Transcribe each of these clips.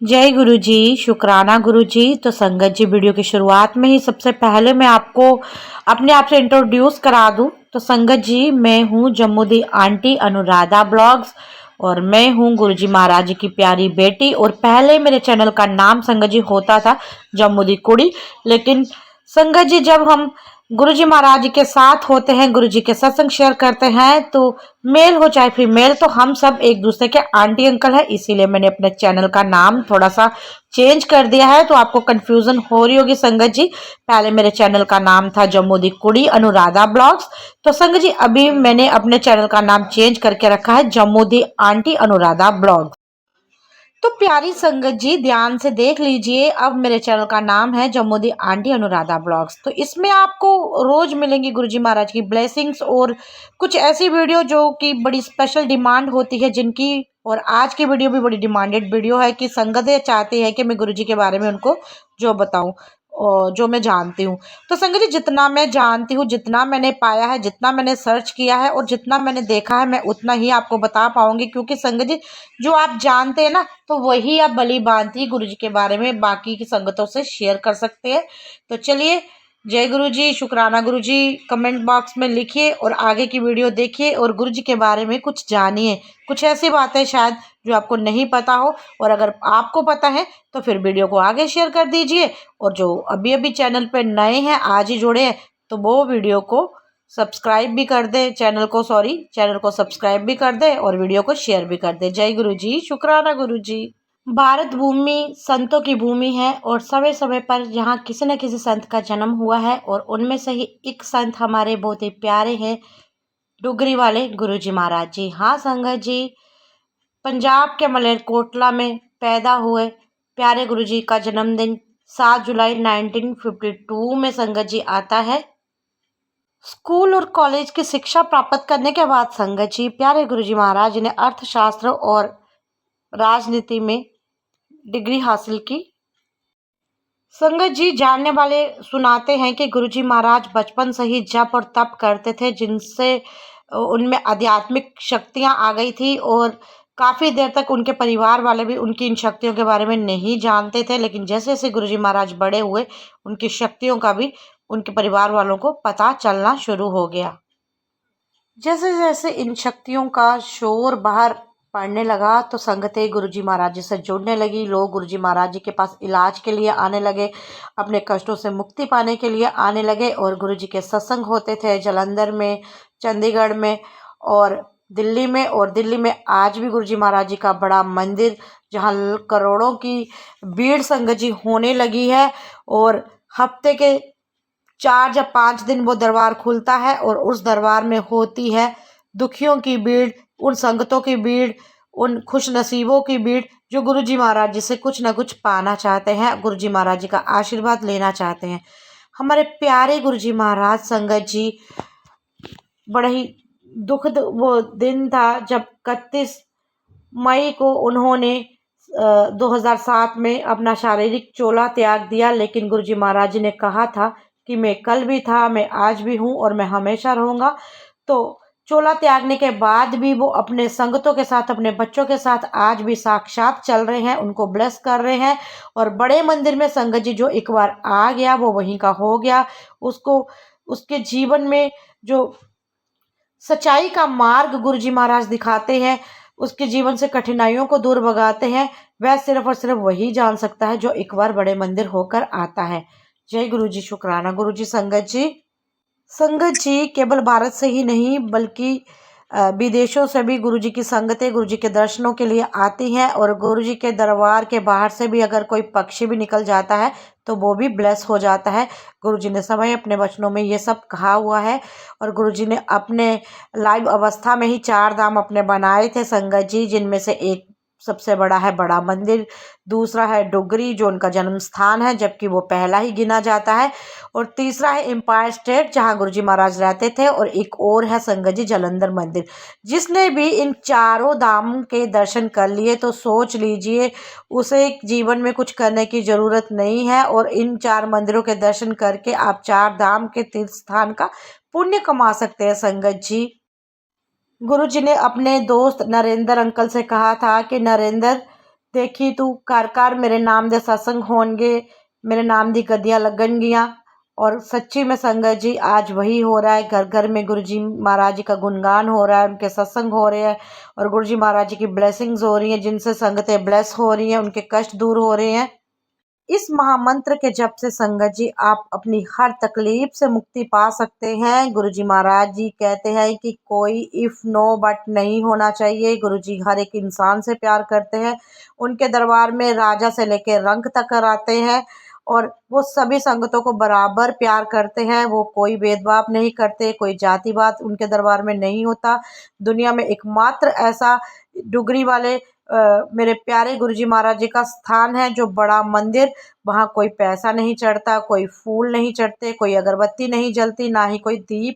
जय गुरु जी, शुक्राना गुरु जी। तो संगत जी, वीडियो की शुरुआत में ही सबसे पहले मैं आपको अपने आप से इंट्रोड्यूस करा दूं। तो संगत जी, मैं हूं जम्मू दी आंटी अनुराधा ब्लॉग्स और मैं हूं गुरु जी महाराज जी की प्यारी बेटी। और पहले मेरे चैनल का नाम संगत जी होता था जम्मू दी कुड़ी। लेकिन संगत जी, जब हम गुरु जी महाराज जी के साथ होते हैं, गुरु जी के सत्संग शेयर करते हैं, तो मेल हो चाहे फीमेल, तो हम सब एक दूसरे के आंटी अंकल है। इसीलिए मैंने अपने चैनल का नाम थोड़ा सा चेंज कर दिया है। तो आपको कंफ्यूजन हो रही होगी संगत जी, पहले मेरे चैनल का नाम था जम्मू दी कुड़ी अनुराधा ब्लॉग्स। तो संगत जी, अभी मैंने अपने चैनल का नाम चेंज करके रखा है जम्मू दी आंटी अनुराधा ब्लॉग्स। तो प्यारी संगत जी, ध्यान से देख लीजिए, अब मेरे चैनल का नाम है जम्मू दी आंटी अनुराधा ब्लॉग्स। तो इसमें आपको रोज मिलेंगी गुरुजी महाराज की ब्लेसिंग्स और कुछ ऐसी वीडियो जो कि बड़ी स्पेशल डिमांड होती है जिनकी। और आज की वीडियो भी बड़ी डिमांडेड वीडियो है कि संगतें चाहती है कि मैं गुरुजी के बारे में उनको जो बताऊं और जो मैं जानती हूँ। तो संगत जी, जितना मैं जानती हूँ, जितना मैंने पाया है, जितना मैंने सर्च किया है और जितना मैंने देखा है, मैं उतना ही आपको बता पाऊंगी। क्योंकि संगत जी, जो आप जानते हैं ना, तो वही आप भली भांति गुरु जी के बारे में बाकी की संगतों से शेयर कर सकते हैं। तो चलिए, जय गुरु जी, शुक्राना गुरु जी, कमेंट बॉक्स में लिखिए और आगे की वीडियो देखिए और गुरु जी के बारे में कुछ जानिए। कुछ ऐसी बातें शायद जो आपको नहीं पता हो, और अगर आपको पता है तो फिर वीडियो को आगे शेयर कर दीजिए। और जो अभी अभी चैनल पे नए हैं, आज ही जुड़े हैं, तो वो वीडियो को सब्सक्राइब भी कर दे, चैनल को सब्सक्राइब भी कर दे और वीडियो को शेयर भी कर दे। जय गुरु जी, शुक्राना गुरु जी। भारत भूमि संतों की भूमि है और समय समय पर यहाँ किसी न किसी संत का जन्म हुआ है। और उनमें से ही एक संत हमारे बहुत ही प्यारे हैं, डुगरी वाले गुरु जी महाराज जी। हाँ संगत जी, पंजाब के मलेरकोटला में पैदा हुए प्यारे गुरु जी का जन्मदिन 7 जुलाई 1952 में संगत जी आता है। स्कूल और कॉलेज की शिक्षा प्राप्त करने के बाद संगत जी, प्यारे गुरुजी महाराज जी ने अर्थशास्त्र और राजनीति में डिग्री हासिल की। संगत जी, जानने वाले सुनाते हैं कि गुरुजी महाराज बचपन से ही जप और तप करते थे, जिनसे उनमें आध्यात्मिक शक्तियां आ गई थी। और काफी देर तक उनके परिवार वाले भी उनकी इन शक्तियों के बारे में नहीं जानते थे। लेकिन जैसे जैसे गुरुजी महाराज बड़े हुए, उनकी शक्तियों का भी उनके परिवार वालों को पता चलना शुरू हो गया। जैसे जैसे इन शक्तियों का शोर बाहर पड़ने लगा, तो संगतें गुरुजी महाराज जी से जुड़ने लगी। लोग गुरुजी महाराज जी के पास इलाज के लिए आने लगे, अपने कष्टों से मुक्ति पाने के लिए आने लगे। और गुरुजी के सत्संग होते थे जालंधर में, चंडीगढ़ में और दिल्ली में। और दिल्ली में आज भी गुरुजी महाराज जी का बड़ा मंदिर, जहाँ करोड़ों की भीड़ संगत जी होने लगी है। और हफ्ते के 4 या 5 दिन वो दरबार खुलता है और उस दरबार में होती है दुखियों की भीड़, उन संगतों की भीड़, उन खुश नसीबों की भीड़ जो गुरु जी महाराज जी से कुछ ना कुछ पाना चाहते हैं, गुरु जी महाराज जी का आशीर्वाद लेना चाहते हैं। हमारे प्यारे गुरु जी महाराज संगत जी, बड़ा ही दुखद वो दिन था जब 31 मई को उन्होंने 2007 में अपना शारीरिक चोला त्याग दिया। लेकिन गुरुजी महाराज जी ने कहा था कि मैं कल भी था, मैं आज भी हूँ और मैं हमेशा रहूँगा। तो चोला त्यागने के बाद भी वो अपने संगतों के साथ, अपने बच्चों के साथ आज भी साक्षात चल रहे हैं, उनको ब्लेस कर रहे हैं। और बड़े मंदिर में संगत जी, जो एक बार आ गया वो वहीं का हो गया। उसको उसके जीवन में जो सच्चाई का मार्ग गुरुजी महाराज दिखाते हैं, उसके जीवन से कठिनाइयों को दूर भगाते हैं, वह सिर्फ और सिर्फ वही जान सकता है जो एक बार बड़े मंदिर होकर आता है। जय गुरु जी, शुक्राना गुरु जी। संगत जी, केवल भारत से ही नहीं बल्कि विदेशों से भी गुरु जी की संगतें गुरु जी के दर्शनों के लिए आती हैं। और गुरु जी के दरबार के बाहर से भी अगर कोई पक्षी भी निकल जाता है तो वो भी ब्लेस हो जाता है। गुरु जी ने समय अपने वचनों में ये सब कहा हुआ है। और गुरु जी ने अपने लाइव अवस्था में ही 4 धाम अपने बनाए थे संगत जी, जिनमें से एक सबसे बड़ा है बड़ा मंदिर, दूसरा है डुगरी जो उनका जन्म स्थान है, जबकि वो पहला ही गिना जाता है, और तीसरा है एम्पायर स्टेट जहाँ गुरुजी महाराज रहते थे, और एक और है संगत जी जालंधर मंदिर। जिसने भी इन चारों धाम के दर्शन कर लिए तो सोच लीजिए उसे जीवन में कुछ करने की जरूरत नहीं है। और इन 4 मंदिरों के दर्शन करके आप 4 धाम के तीर्थ स्थान का पुण्य कमा सकते हैं संगत जी। गुरु जी ने अपने दोस्त नरेंद्र अंकल से कहा था कि नरेंद्र देखी तू घर घर मेरे नाम दे सत्संग होंगे, मेरे नाम दी गद्दियां लगनगियां। और सच्ची में संगत जी आज वही हो रहा है, घर घर में गुरु जी महाराज जी का गुणगान हो रहा है, उनके सत्संग हो रहे हैं और गुरु जी महाराज जी की ब्लेसिंग्स हो रही हैं, जिनसे संगतें ब्लेस हो रही हैं, उनके कष्ट दूर हो रहे हैं। इस महामंत्र के जप से संगत जी आप अपनी हर तकलीफ से मुक्ति पा सकते हैं। गुरुजी महाराज जी कहते हैं कि कोई इफ नो बट नहीं होना चाहिए। गुरुजी हर एक इंसान से प्यार करते हैं। उनके दरबार में राजा से लेकर रंक तक आते हैं और वो सभी संगतों को बराबर प्यार करते हैं। वो कोई भेदभाव नहीं करते, कोई जातिवाद उनके दरबार में नहीं होता। दुनिया में एकमात्र ऐसा डुगरी वाले मेरे प्यारे गुरुजी महाराज जी का स्थान है जो बड़ा मंदिर, वहाँ कोई पैसा नहीं चढ़ता, कोई फूल नहीं चढ़ते, कोई अगरबत्ती नहीं जलती, ना ही कोई दीप।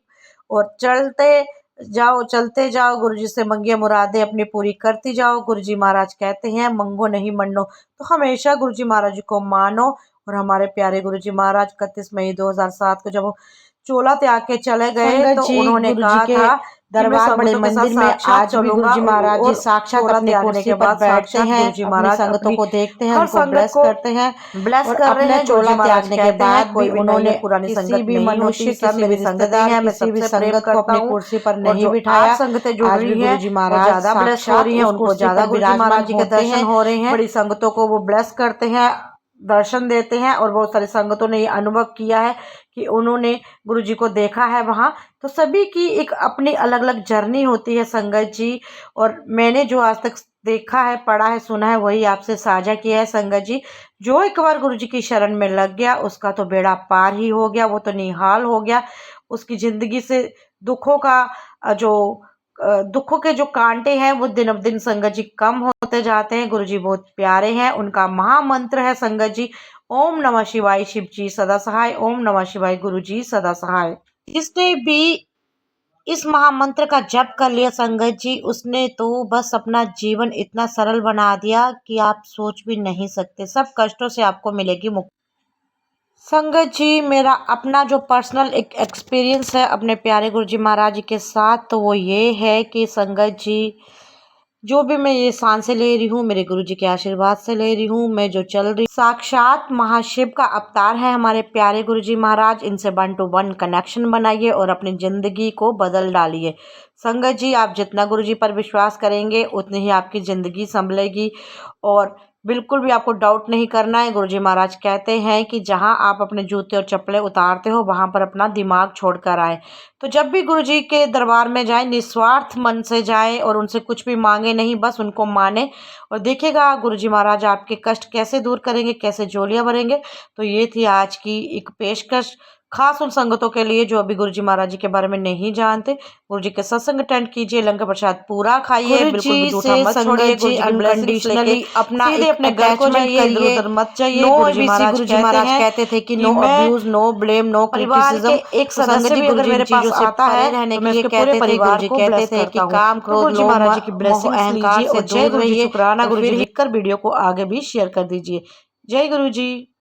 और चलते जाओ गुरुजी से मंगिए मुरादें अपनी पूरी करती जाओ। गुरुजी महाराज कहते हैं मंगो नहीं मनो, तो हमेशा गुरुजी महाराज जी को मानो। और हमारे प्यारे गुरुजी महाराज 31 मई 2007 को जब वो चोला त्याग के चले गए तो उन्होंने कहा था दरबार बड़े मंदिर में आज भी गुरुजी महाराज जी साक्षात अपने कुर्सी पर बैठते हैं, अपनी संगतों को देखते हैं, उनको ब्लेस करते हैं, ब्लेस कर रहे हैं। चोला त्यागने के बाद भी उन्होंने पुरानी किसी भी मनुष्य, किसी भी रिश्तेदार, किसी भी संगत को अपनी कुर्सी पर नहीं बिठाया। संगतें जुड़ रही हैं, गुरुजी महाराज ज्यादा ब्लेस हो रही हैं, उनको ज्यादा गुरुजी महाराज जी के दर्शन हो रहे हैं। बड़ी संगतों को वो ब्लेस करते हैं, दर्शन देते हैं। और बहुत सारी संगतों ने ये अनुभव किया है कि उन्होंने गुरुजी को देखा है वहाँ। तो सभी की एक अपनी अलग अलग जर्नी होती है संगत जी, और मैंने जो आज तक देखा है, पढ़ा है, सुना है, वही आपसे साझा किया है संगत जी। जो एक बार गुरुजी की शरण में लग गया उसका तो बेड़ा पार ही हो गया, वो तो निहाल हो गया। उसकी जिंदगी से दुखों का दुखों के जो कांटे हैं वो दिन ब दिन संगत जी कम होते जाते हैं। गुरुजी बहुत प्यारे हैं। उनका महामंत्र है संगत जी ओम नमः शिवाय, शिव जी सदा सहाय। ओम नमः शिवाय, गुरु जी सदा सहाय। जिसने भी इस महामंत्र का जप कर लिया संगत जी, उसने तो बस अपना जीवन इतना सरल बना दिया कि आप सोच भी नहीं सकते। सब कष्टों से आपको मिलेगी मुक्ति। संगत जी मेरा अपना जो पर्सनल एक एक्सपीरियंस है अपने प्यारे गुरुजी महाराज जी के साथ, तो वो ये है कि संगत जी जो भी मैं ये सांसें ले रही हूँ मेरे गुरुजी के आशीर्वाद से ले रही हूँ। मैं जो चल रही साक्षात महाशिव का अवतार है हमारे प्यारे गुरुजी महाराज। इनसे 1 to 1 कनेक्शन बनाइए और अपनी जिंदगी को बदल डालिए। संगत जी आप जितना गुरुजी पर विश्वास करेंगे उतनी ही आपकी ज़िंदगी संभलेगी और बिल्कुल भी आपको डाउट नहीं करना है। गुरुजी महाराज कहते हैं कि जहां आप अपने जूते और चप्पलें उतारते हो वहां पर अपना दिमाग छोड़कर आए। तो जब भी गुरुजी के दरबार में जाएं निस्वार्थ मन से जाएं और उनसे कुछ भी मांगे नहीं, बस उनको माने और देखिएगा गुरुजी महाराज आपके कष्ट कैसे दूर करेंगे, कैसे झोलियां भरेंगे। तो ये थी आज की एक पेशकश खास उन संगतों के लिए जो अभी गुरुजी महाराज जी के बारे में नहीं जानते। गुरुजी के सत्संग अटेंड कीजिए, लंगर प्रसाद पूरा खाइए, बिल्कुल भी झूठा मत छोड़िए। गुरुजी की ब्लेसिंग्स लेके अपना सीधे अपने घर को जाइए, इधर उधर मत जाइए। गुरुजी महाराज कहते थे कि no abuse, no blame, no criticism. एक सदस्य भी अगर मेरे पास आता है रहने के लिए कहते थे, गुरुजी कहते थे कि काम क्रोध गुरुजी महाराज जी की ब्लेसिंग्स अहंकार से दूर रहिए। शुक्राना गुरुजी लिखकर वीडियो को आगे भी शेयर कर दीजिए। जय गुरुजी।